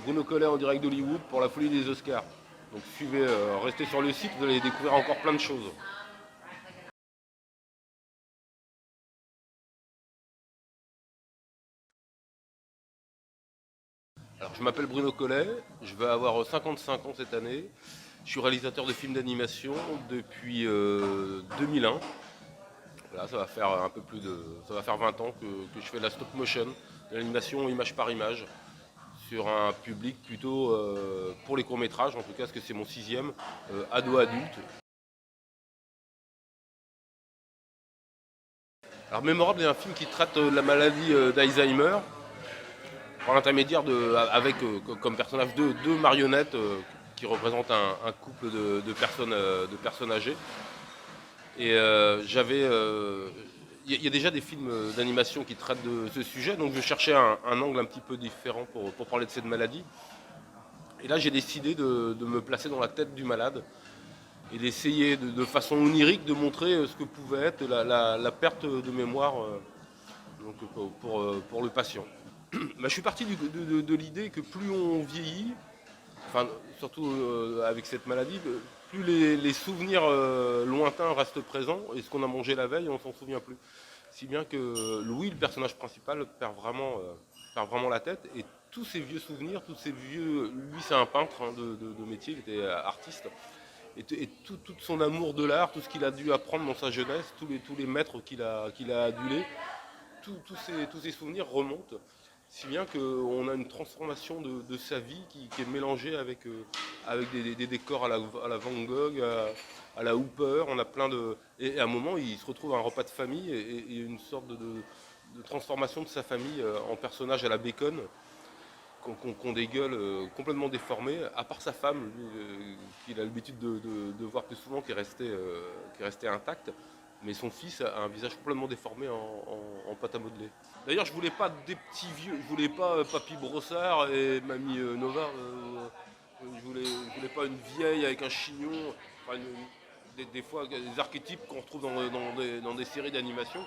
Bruno Collet en direct d'Hollywood pour la folie des Oscars. Donc suivez, restez sur le site, vous allez découvrir encore plein de choses. Alors je m'appelle Bruno Collet, je vais avoir 55 ans cette année. Je suis réalisateur de films d'animation depuis 2001. Voilà, ça va faire un peu plus de, ça va faire 20 ans que je fais de la stop motion, de l'animation image par image, sur un public plutôt pour les courts-métrages, en tout cas, parce que c'est mon sixième, ado-adulte. Alors Mémorable est un film qui traite la maladie d'Alzheimer par l'intermédiaire avec comme personnage deux marionnettes qui représentent un couple de personnes âgées. Et il y a déjà des films d'animation qui traitent de ce sujet, donc je cherchais un angle un petit peu différent pour parler de cette maladie. Et là, j'ai décidé de me placer dans la tête du malade et d'essayer de façon onirique de montrer ce que pouvait être la perte de mémoire donc pour le patient. Bah, je suis parti de l'idée que plus on vieillit, enfin, surtout avec cette maladie, plus les souvenirs lointains restent présents et ce qu'on a mangé la veille, on s'en souvient plus. Si bien que Louis, le personnage principal, perd vraiment la tête et tous ces vieux souvenirs, tous ces vieux. Lui, c'est un peintre hein, de métier, il était artiste. Et tout son amour de l'art, tout ce qu'il a dû apprendre dans sa jeunesse, tous les maîtres qu'il a adulés, tous ces souvenirs remontent. Si bien qu'on a une transformation de sa vie qui est mélangée avec des décors à la Van Gogh, à la Hooper. On a plein de. Et à un moment, il se retrouve à un repas de famille et une sorte de transformation de sa famille en personnage à la Bacon, qu'on des gueules complètement déformées, à part sa femme, qu'il a l'habitude de voir plus souvent, qui est restée intacte. Mais son fils a un visage complètement déformé en pâte à modeler. D'ailleurs, je voulais pas des petits vieux, je voulais pas Papy Brossard et Mamie Nova. Je voulais pas une vieille avec un chignon. Enfin, des fois, des archétypes qu'on retrouve dans des séries d'animation.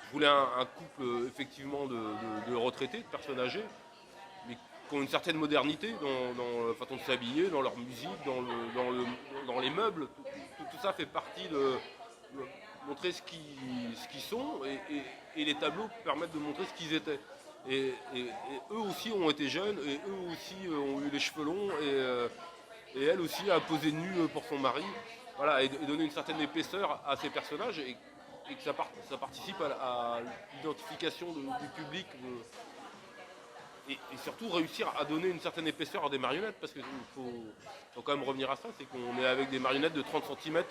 Je voulais un couple effectivement de retraités, de personnes âgées, mais qui ont une certaine modernité dans la façon de s'habiller, dans leur musique, dans les meubles. Tout ça fait partie de montrer ce qu'ils sont et les tableaux permettent de montrer ce qu'ils étaient. Et eux aussi ont été jeunes et eux aussi ont eu les cheveux longs et elle aussi a posé nue pour son mari. Voilà, et donner une certaine épaisseur à ces personnages et que ça participe à l'identification du public. Et surtout réussir à donner une certaine épaisseur à des marionnettes, parce qu'il faut quand même revenir à ça, c'est qu'on est avec des marionnettes de 30 cm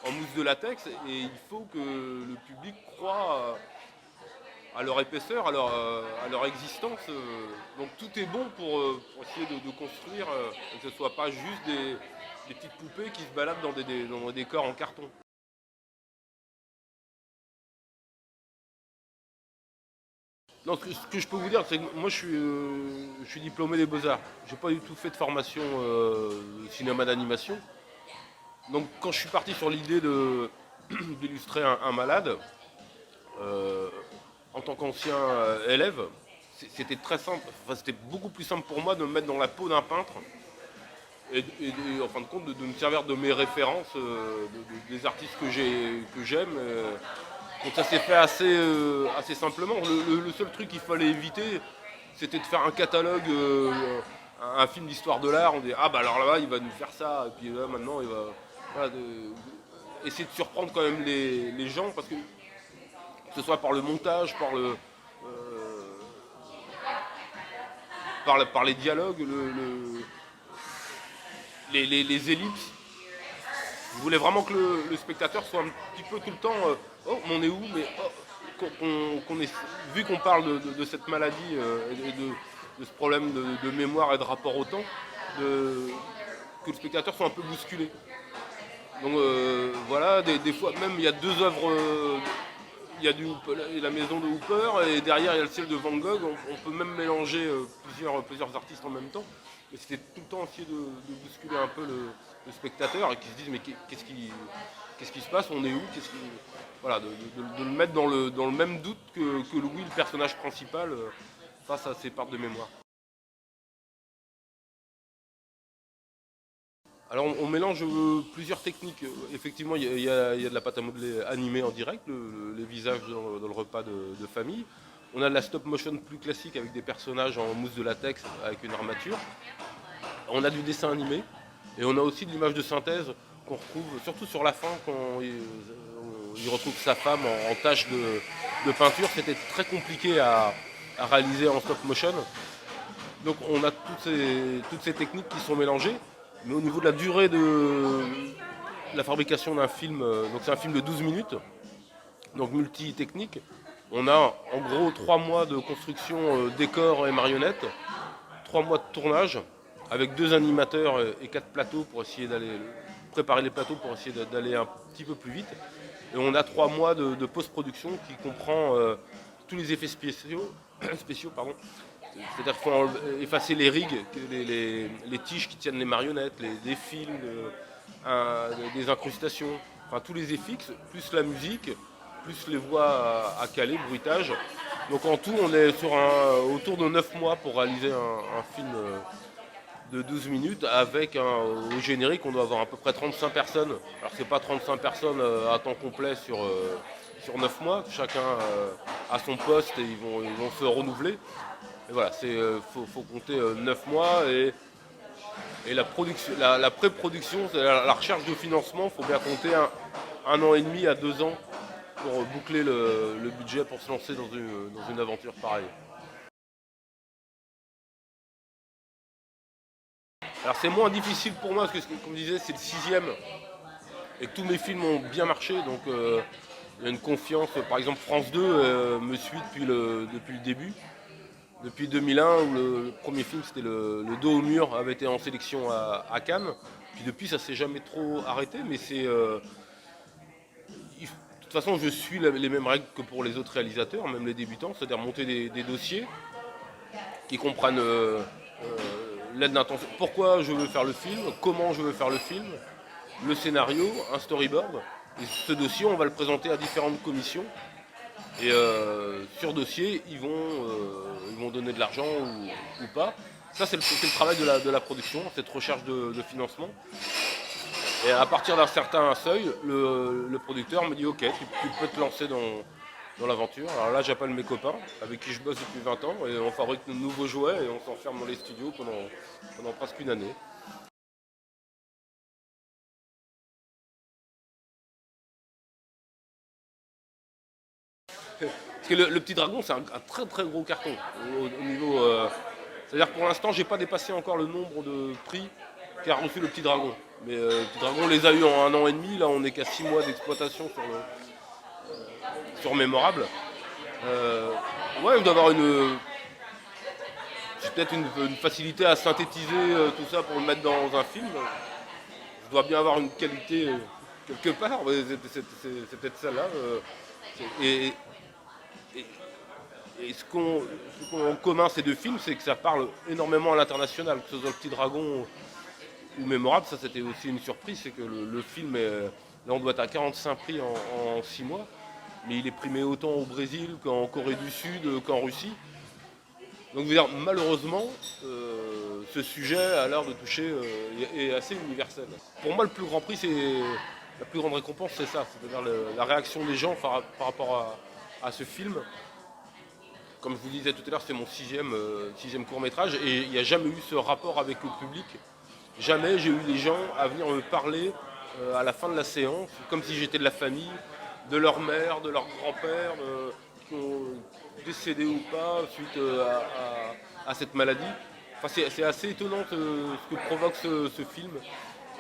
en mousse de latex, et il faut que le public croit à leur épaisseur, à leur existence. Donc tout est bon pour essayer de construire, et que ce ne soit pas juste des petites poupées qui se baladent dans dans des décors en carton. Non, ce que je peux vous dire, c'est que moi je suis diplômé des Beaux-Arts. J'ai pas du tout fait de formation cinéma d'animation. Donc quand je suis parti sur l'idée d'illustrer un malade, euh, en tant qu'ancien élève, c'était très simple. Enfin, c'était beaucoup plus simple pour moi de me mettre dans la peau d'un peintre en fin de compte de me servir de mes références, des artistes que j'aime. Donc ça s'est fait assez simplement. Le seul truc qu'il fallait éviter, c'était de faire un catalogue, un film d'histoire de l'art. On dit ah bah alors là-bas il va nous faire ça, et puis là maintenant il va voilà, essayer de surprendre quand même les gens, parce que ce soit par le montage, par les dialogues, les ellipses. Je voulais vraiment que le spectateur soit un petit peu tout le temps oh, mais on est où, mais oh, vu qu'on parle de cette maladie et de ce problème de mémoire et de rapport au temps, que le spectateur soit un peu bousculé. Donc voilà, des fois même il y a deux œuvres, il y a la maison de Hooper et derrière il y a le ciel de Van Gogh. On peut même mélanger plusieurs artistes en même temps. Mais c'était tout le temps essayer de bousculer un peu le spectateur et qui se disent mais qu'est-ce qui se passe, on est où, voilà, de le mettre dans le même doute que Louis, le personnage principal, face à ses pertes de mémoire. Alors on mélange plusieurs techniques. Effectivement, il y a de la pâte à modeler animée en direct, les visages dans le repas de famille. On a de la stop motion plus classique avec des personnages en mousse de latex avec une armature. On a du dessin animé et on a aussi de l'image de synthèse qu'on retrouve surtout sur la fin quand il retrouve sa femme en tache de peinture. C'était très compliqué à réaliser en stop motion. Donc on a toutes ces techniques qui sont mélangées. Mais au niveau de la durée de la fabrication d'un film, donc c'est un film de 12 minutes, donc multi-technique. On a en gros 3 mois de construction décor et marionnettes, 3 mois de tournage, avec 2 animateurs et 4 plateaux pour essayer d'aller préparer les plateaux pour essayer d'aller un petit peu plus vite. Et on a 3 mois de post-production qui comprend tous les effets spéciaux pardon. C'est-à-dire qu'il faut effacer les rigs, les tiges qui tiennent les marionnettes, les fils, des incrustations, enfin tous les effets, plus la musique, plus les voix à caler, bruitage. Donc en tout, on est sur autour de 9 mois pour réaliser un film de 12 minutes avec au générique, on doit avoir à peu près 35 personnes. Alors c'est pas 35 personnes à temps complet sur 9 mois, chacun a son poste et ils vont se renouveler. Et voilà, faut compter 9 mois et la pré-production, c'est la recherche de financement, il faut bien compter un an et demi à 2 ans pour boucler le budget pour se lancer dans une aventure pareille. Alors c'est moins difficile pour moi parce que comme je disais c'est le 6e et que tous mes films ont bien marché donc il y a une confiance. Par exemple France 2 me suit depuis le début. Depuis 2001 où le premier film c'était le Dos au mur avait été en sélection à Cannes. Puis depuis ça s'est jamais trop arrêté mais de toute façon je suis les mêmes règles que pour les autres réalisateurs, même les débutants, c'est-à-dire monter des dossiers qui comprennent l'aide d'intention. Pourquoi je veux faire le film, comment je veux faire le film, le scénario, un storyboard. Et ce dossier, on va le présenter à différentes commissions. Et sur dossier, ils vont donner de l'argent ou pas. Ça, c'est le travail de la production, cette recherche de financement. Et à partir d'un certain seuil, le producteur me dit ok, tu peux te lancer dans l'aventure. Alors là, j'appelle mes copains avec qui je bosse depuis 20 ans et on fabrique de nouveaux jouets et on s'enferme dans les studios pendant presque une année. Parce que le Petit Dragon, c'est un très très gros carton au niveau. C'est-à-dire que pour l'instant, j'ai pas dépassé encore le nombre de prix qu'a reçu le Petit Dragon. Mais le Petit Dragon, on les a eu en un an et demi. Là, on n'est qu'à 6 mois d'exploitation sur Mémorable. Ouais, il doit avoir j'ai peut-être une facilité à synthétiser tout ça pour le mettre dans un film. Je dois bien avoir une qualité quelque part. C'est peut-être ça là. Et, et- et ce qu'ont en commun ces deux films, c'est que ça parle énormément à l'international, que ce soit le Petit Dragon ou Mémorable. Ça, c'était aussi une surprise, c'est que le film là, on doit être à 45 prix en 6 mois, mais il est primé autant au Brésil qu'en Corée du Sud, qu'en Russie. Donc, je veux dire, malheureusement, ce sujet a l'air de toucher est assez universel. Pour moi, le plus grand prix, c'est la plus grande récompense, c'est ça, c'est-à-dire la réaction des gens par rapport à ce film. Comme je vous disais tout à l'heure, c'est mon sixième court métrage et il n'y a jamais eu ce rapport avec le public. Jamais j'ai eu des gens à venir me parler à la fin de la séance, comme si j'étais de la famille, de leur mère, de leur grand-père, qui ont décédé ou pas suite à cette maladie. Enfin, c'est assez étonnant ce que provoque ce film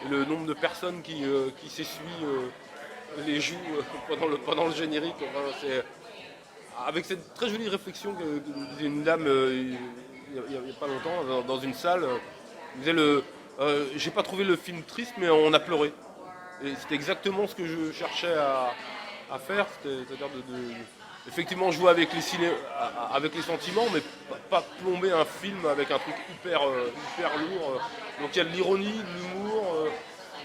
et le nombre de personnes qui s'essuient les joues pendant le générique. Enfin, avec cette très jolie réflexion que disait une dame il n'y a pas longtemps dans une salle, elle disait j'ai pas trouvé le film triste mais on a pleuré. Et c'était exactement ce que je cherchais à faire, c'est-à-dire effectivement jouer avec les sentiments, mais pas plomber un film avec un truc hyper lourd. Donc il y a de l'ironie, de l'humour,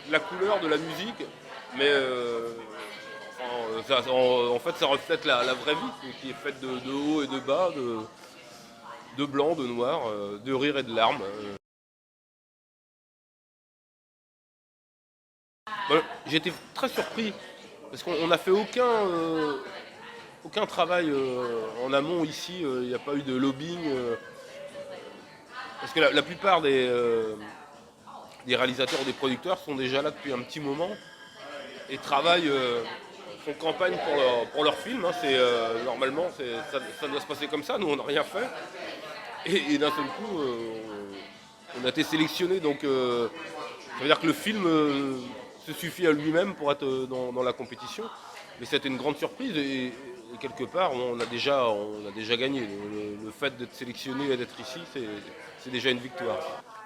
de la couleur, de la musique, mais en fait ça reflète la vraie vie qui est faite de haut et de bas, de blanc, de noir, de rire et de larmes. Bon, j'étais très surpris parce qu'on n'a fait aucun travail en amont ici. Il n'y a pas eu de lobbying. Parce que la plupart des réalisateurs ou des producteurs sont déjà là depuis un petit moment et travaillent, font campagne pour leur film. Hein. Normalement, ça doit se passer comme ça. Nous, on n'a rien fait. Et d'un seul coup, on a été sélectionné. Donc, ça veut dire que le film se suffit à lui-même pour être dans la compétition. Mais c'était une grande surprise et quelque part, on a déjà gagné. Le fait d'être sélectionné et d'être ici, c'est déjà une victoire.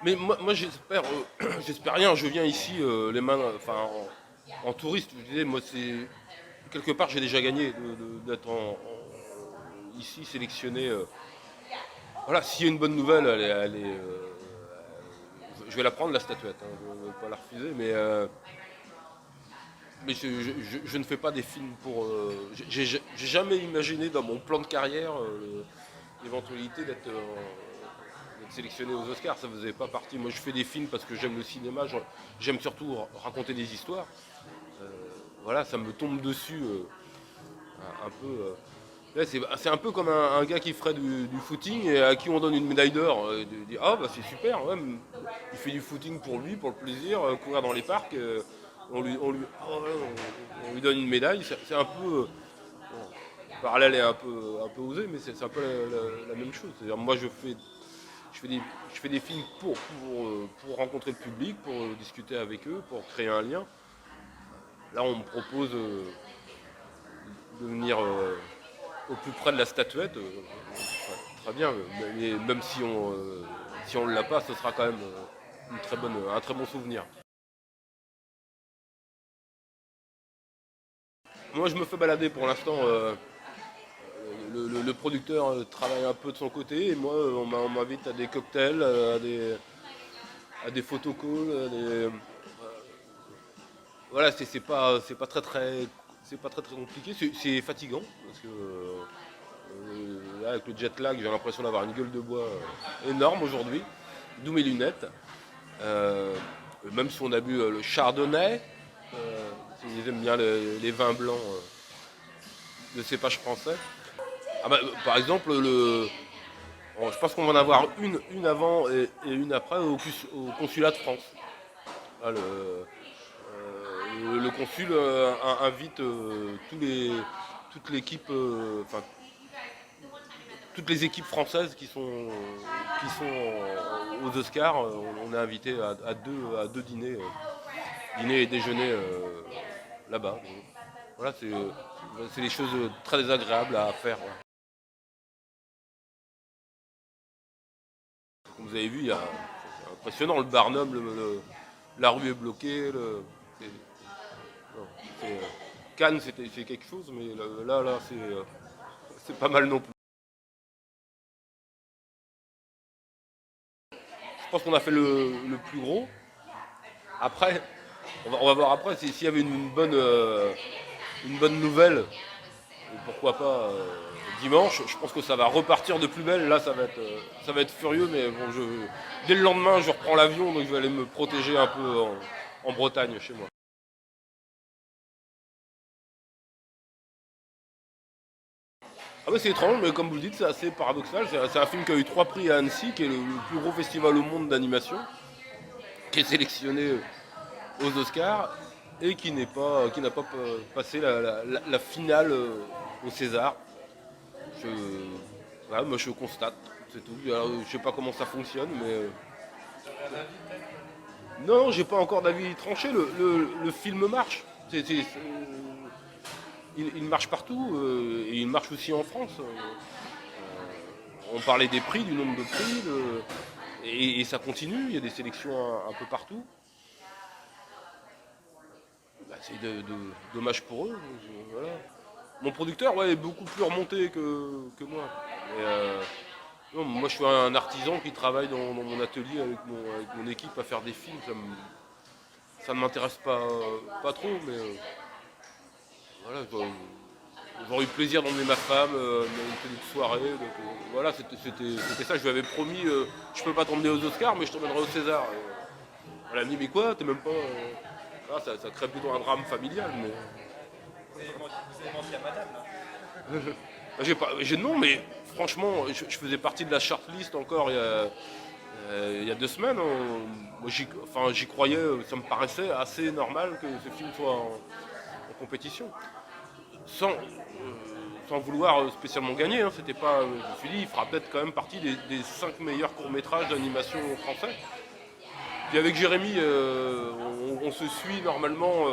Mais moi j'espère rien. Je viens ici les mains, enfin, en touriste. Je disais, moi, c'est quelque part, j'ai déjà gagné d'être ici sélectionné. Voilà, s'il y a une bonne nouvelle, je vais la prendre la statuette. Hein, je ne vais pas la refuser, mais je ne fais pas des films pour. J'ai jamais imaginé dans mon plan de carrière l'éventualité d'être sélectionné aux Oscars. Ça ne faisait pas partie. Moi, je fais des films parce que j'aime le cinéma. J'aime surtout raconter des histoires. Euh, voilà, ça me tombe dessus un peu. Là, c'est un peu comme un gars qui ferait du footing et à qui on donne une médaille d'or. Il dit ah bah c'est super, ouais, il fait du footing pour lui, pour le plaisir, courir dans les parcs. On lui donne une médaille. C'est un peu. Bon, le parallèle est un peu osé, mais c'est un peu la même chose. C'est-à-dire, moi, je fais des films pour rencontrer le public, pour discuter avec eux, pour créer un lien. Là, on me propose de venir au plus près de la statuette. Très bien, mais même si on ne l'a pas, ce sera quand même un très bon souvenir. Moi, je me fais balader pour l'instant. Le producteur travaille un peu de son côté et moi, on m'invite à des cocktails, à des photocalls, voilà, c'est pas très très, c'est pas très très compliqué. C'est fatigant parce que là, avec le jet lag, j'ai l'impression d'avoir une gueule de bois énorme aujourd'hui. D'où mes lunettes. Euh, Même si on a bu le chardonnay, si ils aiment bien les vins blancs de cépage français. Ah bah, par exemple, je pense qu'on va en avoir une avant et une après au consulat de France. Là, le consul invite toute l'équipe, enfin toutes les équipes françaises qui sont aux Oscars. On est invité à deux dîners, dîner et déjeuner là-bas. Donc, voilà, c'est des choses très agréables à faire. Ouais. Comme vous avez vu, c'est impressionnant le Barnum, la rue est bloquée. C'est, non, Cannes, c'est quelque chose, mais là, c'est pas mal non plus. Je pense qu'on a fait le plus gros. Après, on va voir après s'il y avait une bonne nouvelle, et pourquoi pas dimanche. Je pense que ça va repartir de plus belle. Là, ça va être furieux, mais bon, dès le lendemain, je reprends l'avion, donc je vais aller me protéger un peu en Bretagne, chez moi. Ah ouais, c'est étrange, mais comme vous le dites, c'est assez paradoxal. C'est un film qui a eu 3 prix à Annecy, qui est le plus gros festival au monde d'animation, qui est sélectionné aux Oscars et qui n'a pas passé la finale au César. Je, voilà, moi je constate, c'est tout. Alors, je sais pas comment ça fonctionne, mais non, j'ai pas encore d'avis tranché. Le film marche. Il marche partout et il marche aussi en France. On parlait des prix, du nombre de prix, et ça continue. Il y a des sélections un peu partout. Bah, c'est dommage pour eux. Voilà. Mon producteur, ouais, est beaucoup plus remonté que moi. Et, non, moi, je suis un artisan qui travaille dans mon atelier avec mon équipe à faire des films. Ça ne m'intéresse pas trop, mais voilà, j'aurais eu plaisir d'emmener ma femme, une petite soirée. Donc, voilà, c'était ça. Je lui avais promis, je peux pas t'emmener aux Oscars, mais je t'emmènerai au César. Et, elle a dit, mais quoi, t'es même pas. Là, ça crée plutôt un drame familial. Mais... Vous avez menti à madame là. Non, mais franchement, je faisais partie de la shortlist encore il y a 2 semaines. Moi, j'y croyais, ça me paraissait assez normal que ce film soit en compétition. Sans vouloir spécialement gagner, hein, c'était pas, je me suis dit, il fera peut-être quand même partie des 5 meilleurs courts-métrages d'animation français. Puis avec Jérémy, on se suit normalement.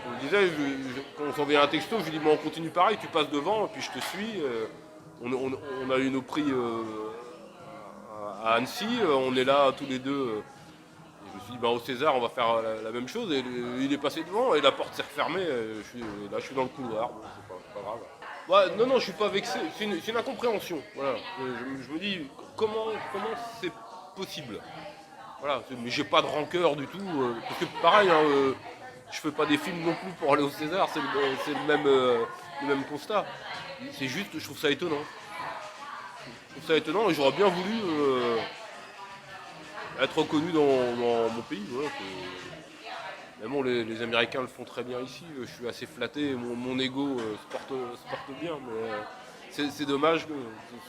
On me disait, quand on s'envoyait un texto, je lui dis bon, on continue pareil, tu passes devant, et puis je te suis. On a eu nos prix à Annecy, on est là tous les deux. Je me suis dit ben, au César, on va faire la même chose. Et il est passé devant et la porte s'est refermée. Là, je suis dans le couloir, bon, c'est pas grave. Ouais, non, je suis pas vexé, c'est une incompréhension. Voilà. Je me dis comment c'est possible. Voilà, mais j'ai pas de rancœur du tout. Parce que pareil, hein, je fais pas des films non plus pour aller au César, c'est le même constat. C'est juste, je trouve ça étonnant. Je trouve ça étonnant et j'aurais bien voulu être reconnu dans mon pays. Voilà, mais bon, les Américains le font très bien ici. Je suis assez flatté, mon ego se porte bien, mais c'est dommage que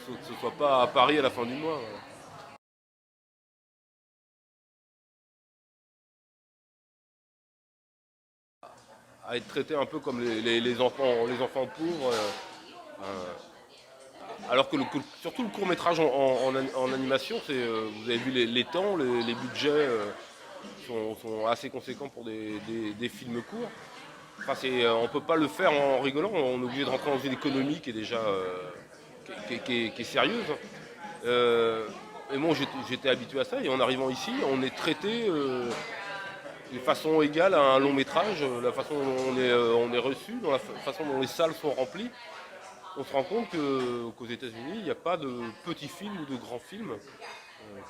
ce ne soit pas à Paris à la fin du mois. Voilà. À être traité un peu comme les enfants pauvres. Alors que surtout le court métrage en animation, vous avez vu les temps, les budgets sont assez conséquents pour des films courts. Enfin, on ne peut pas le faire en rigolant, on est obligé de rentrer dans une économie qui est déjà qui est sérieuse. Et bon, j'étais habitué à ça, et en arrivant ici, on est traité de façon égale à un long métrage, la façon dont on est reçu, dans la façon dont les salles sont remplies. On se rend compte qu'aux États-Unis, il n'y a pas de petits films ou de grands films,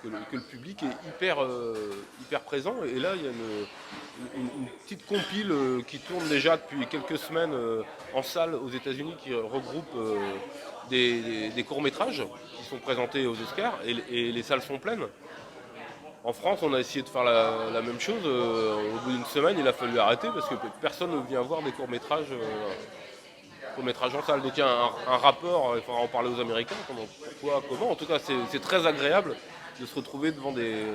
que le public est hyper présent. Et là, il y a une petite compile qui tourne déjà depuis quelques semaines en salle aux États-Unis qui regroupe des courts-métrages qui sont présentés aux Oscars et les salles sont pleines. En France, on a essayé de faire la même chose. Au bout d'une semaine, il a fallu arrêter parce que personne ne vient voir des courts-métrages en salle. Donc il y a un rapport, il faudra en parler aux Américains, pourquoi, comment. En tout cas, c'est très agréable de se retrouver devant des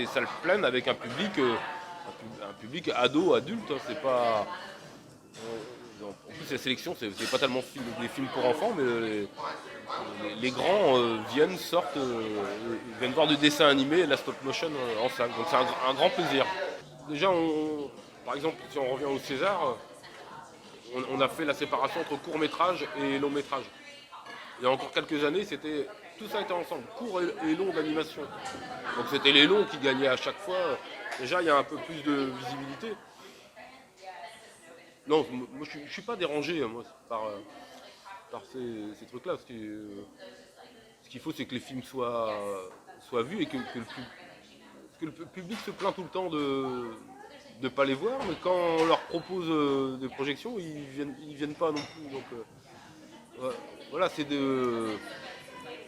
salles pleines avec un public ado, adulte. Hein. C'est pas. En plus, la sélection, c'est pas tellement des films pour enfants, mais les grands viennent voir du dessin animé et de la stop motion en salle. Donc c'est un grand plaisir. Déjà, par exemple, si on revient au César, on a fait la séparation entre court métrage et long métrage. Il y a encore quelques années, tout ça était ensemble, court et long d'animation. Donc c'était les longs qui gagnaient à chaque fois. Déjà, il y a un peu plus de visibilité. Non, moi je suis pas dérangé moi, par ces trucs-là. Ce qu'il faut, c'est que les films soient vus et que le public se plaint tout le temps de ne pas les voir, mais quand on leur propose des projections, ils viennent pas non plus. Donc, voilà,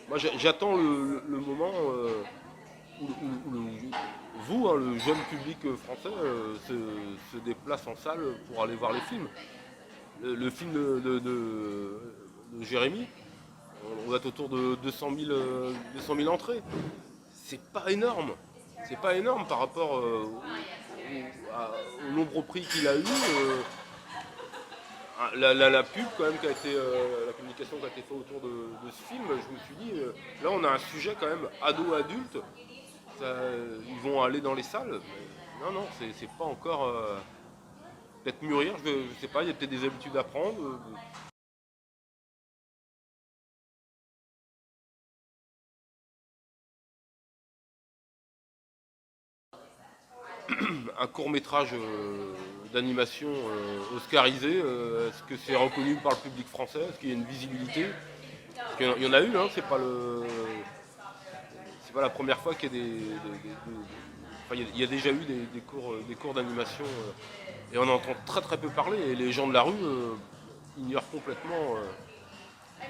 moi, j'attends le moment où vous, hein, le jeune public français, se déplace en salle pour aller voir les films. Le film de Jérémy, on va être autour de 200 000 entrées. C'est pas énorme. C'est pas énorme par rapport au nombre de prix qu'il a eu. La pub quand même la communication qui a été faite autour de ce film, je me suis dit, là on a un sujet quand même ado-adulte, ils vont aller dans les salles. Non, c'est pas encore peut-être mûrir, je sais pas, il y a peut-être des habitudes à prendre. Un court métrage d'animation oscarisé, est-ce que c'est reconnu par le public français? Est-ce qu'il y a une visibilité? Parce qu'il y en a eu, hein, c'est pas la première fois qu'il y a enfin, il y a déjà eu des cours d'animation et on en entend très très peu parler et les gens de la rue ignorent complètement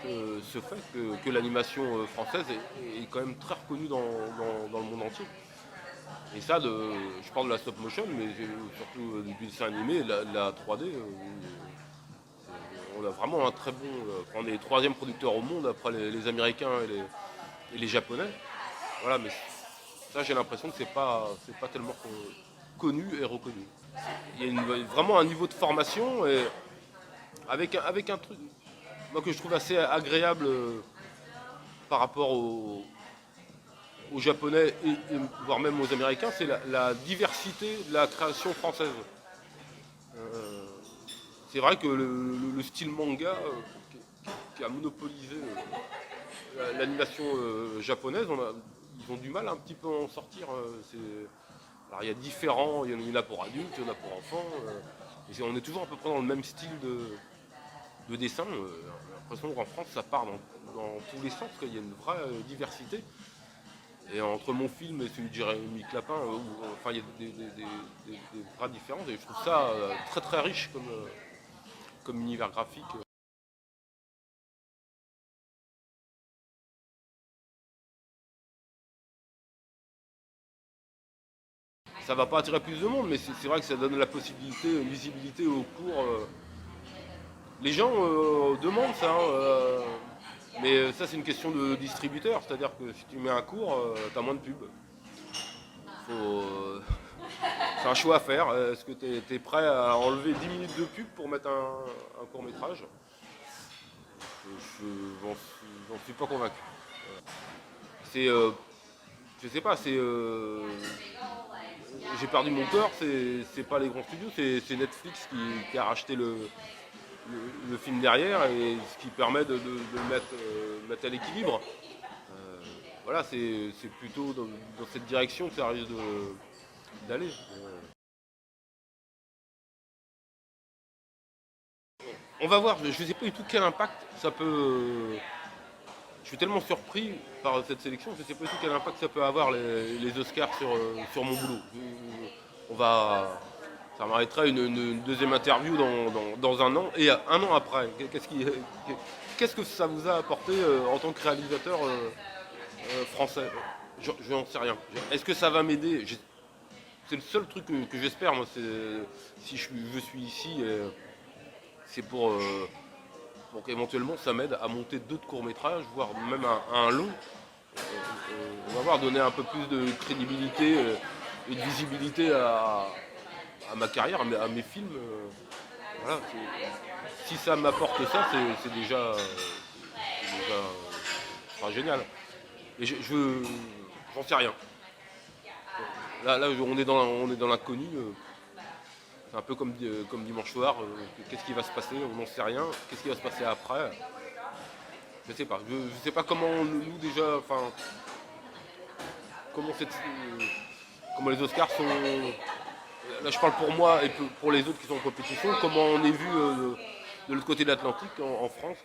ce fait que l'animation française est quand même très reconnue dans le monde entier. Et ça, je parle de la stop motion, mais surtout du dessin animé, la 3D, on a vraiment un très bon. On est le troisième producteur au monde après les Américains et les Japonais. Voilà, mais ça, j'ai l'impression que c'est pas tellement connu et reconnu. Il y a vraiment un niveau de formation et avec un truc moi, que je trouve assez agréable par rapport aux Japonais voire même aux Américains, c'est la diversité de la création française. Euh, c'est vrai que le style manga qui a monopolisé l'animation japonaise, ils ont du mal un petit peu à en sortir. Alors il y a différents, il y en a pour adultes, il y en a pour enfants. Et on est toujours à peu près dans le même style de dessin. J'ai l'impression qu'en France, ça part dans tous les sens, qu'il y a une vraie diversité. Et entre mon film et celui de Jérémy Clapin, enfin, il y a des vraies différences. Et je trouve ça très très riche comme univers graphique. Ça va pas attirer plus de monde, mais c'est vrai que ça donne la possibilité, une visibilité au cours. Les gens demandent ça, hein, mais ça c'est une question de distributeur, c'est-à-dire que si tu mets un cours, tu as moins de pub. C'est un choix à faire. Est-ce que tu es prêt à enlever 10 minutes de pub pour mettre un court métrage? J'en suis pas convaincu. C'est, je sais pas, j'ai perdu mon cœur, c'est pas les grands studios, c'est Netflix qui a racheté le film derrière et ce qui permet de le mettre à l'équilibre. Voilà, c'est plutôt dans cette direction que ça risque d'aller. On va voir, je ne sais pas du tout quel impact ça peut. Je suis tellement surpris par cette sélection, je ne sais pas du tout quel impact ça peut avoir les Oscars sur mon boulot. On va, ça m'arrêtera une deuxième interview dans un an et un an après. Qu'est-ce que ça vous a apporté en tant que réalisateur français? Je n'en sais rien. Est-ce que ça va m'aider? C'est le seul truc que j'espère, moi. Si je suis ici, c'est pour qu'éventuellement ça m'aide à monter d'autres courts-métrages, voire même un long. On va voir, donner un peu plus de crédibilité et de visibilité à ma carrière, à mes films. Voilà, si ça m'apporte ça, c'est déjà, enfin, génial. Et j'en sais rien. Là, on est dans l'inconnu. C'est un peu comme dimanche soir. Qu'est-ce qui va se passer? On n'en sait rien. Qu'est-ce qui va se passer après? Je sais pas. Je sais pas comment nous déjà. Enfin, comment comment les Oscars sont. Là, je parle pour moi et pour les autres qui sont en compétition. Comment on est vu de l'autre côté de l'Atlantique, en France?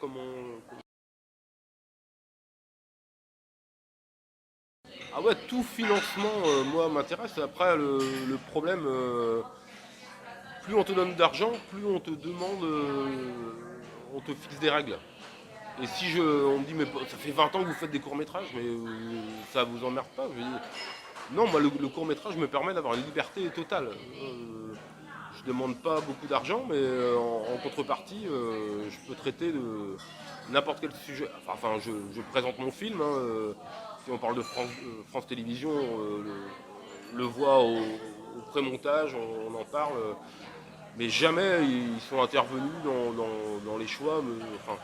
Ah ouais, tout financement, moi, m'intéresse. Après, le problème, plus on te donne d'argent, plus on te demande, on te fixe des règles. Et si on me dit, mais ça fait 20 ans que vous faites des courts-métrages, mais ça vous emmerde pas? Je dis, non, moi, le court-métrage me permet d'avoir une liberté totale. Je demande pas beaucoup d'argent, mais en contrepartie, je peux traiter de n'importe quel sujet. Enfin, je présente mon film, hein, si on parle de France Télévisions, le voit au pré-montage, on en parle. Mais jamais ils sont intervenus dans les choix. Enfin,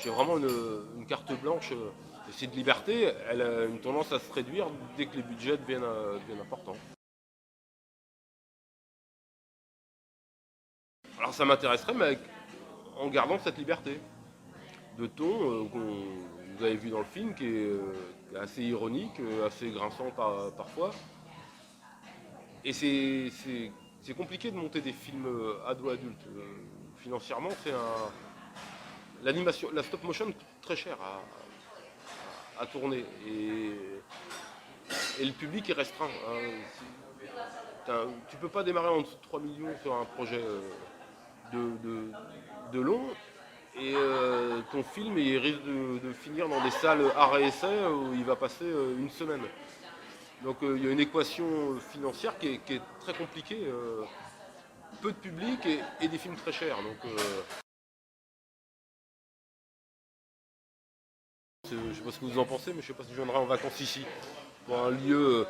j'ai vraiment une carte blanche. Et cette liberté, elle a une tendance à se réduire dès que les budgets deviennent importants. Alors ça m'intéresserait, mais en gardant cette liberté de ton qu'on vous avez vu dans le film, qui est assez ironique, assez grinçant parfois. Et c'est compliqué de monter des films ado-adultes. Financièrement, l'animation, la stop motion coûte très cher à tourner. Et le public est restreint, hein. Tu peux pas démarrer en dessous de 3 millions sur un projet de long. Et ton film il risque de finir dans des salles arrêt essai où il va passer une semaine. Donc il y a une équation financière qui est très compliquée. Peu de public et des films très chers. Donc, je ne sais pas ce que vous en pensez, mais je ne sais pas si je viendrai en vacances ici. Pour un lieu,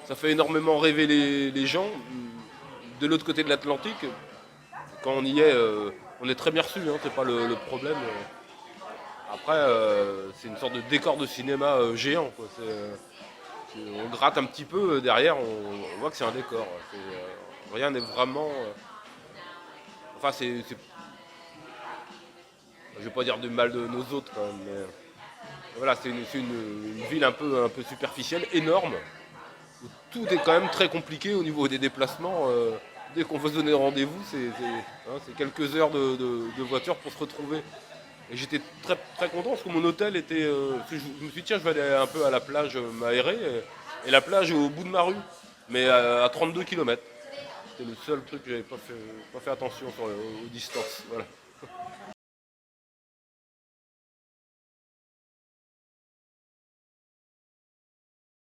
ça fait énormément rêver les gens. De l'autre côté de l'Atlantique, quand on y est, on est très bien reçu, hein, c'est pas le problème. Après, c'est une sorte de décor de cinéma géant, quoi. On gratte un petit peu derrière, on voit que c'est un décor. Rien n'est vraiment. Enfin, je vais pas dire du mal de nos autres, quand même, mais voilà, c'est une ville un peu superficielle, énorme, où tout est quand même très compliqué au niveau des déplacements. Dès qu'on veut se donner rendez-vous, c'est quelques heures de voiture pour se retrouver. Et j'étais très, très content parce que mon hôtel était. Parce que je me suis dit, tiens, je vais aller un peu à la plage m'aérer. Et la plage est au bout de ma rue, mais à 32 km. C'était le seul truc que j'avais pas fait attention aux distances. Voilà.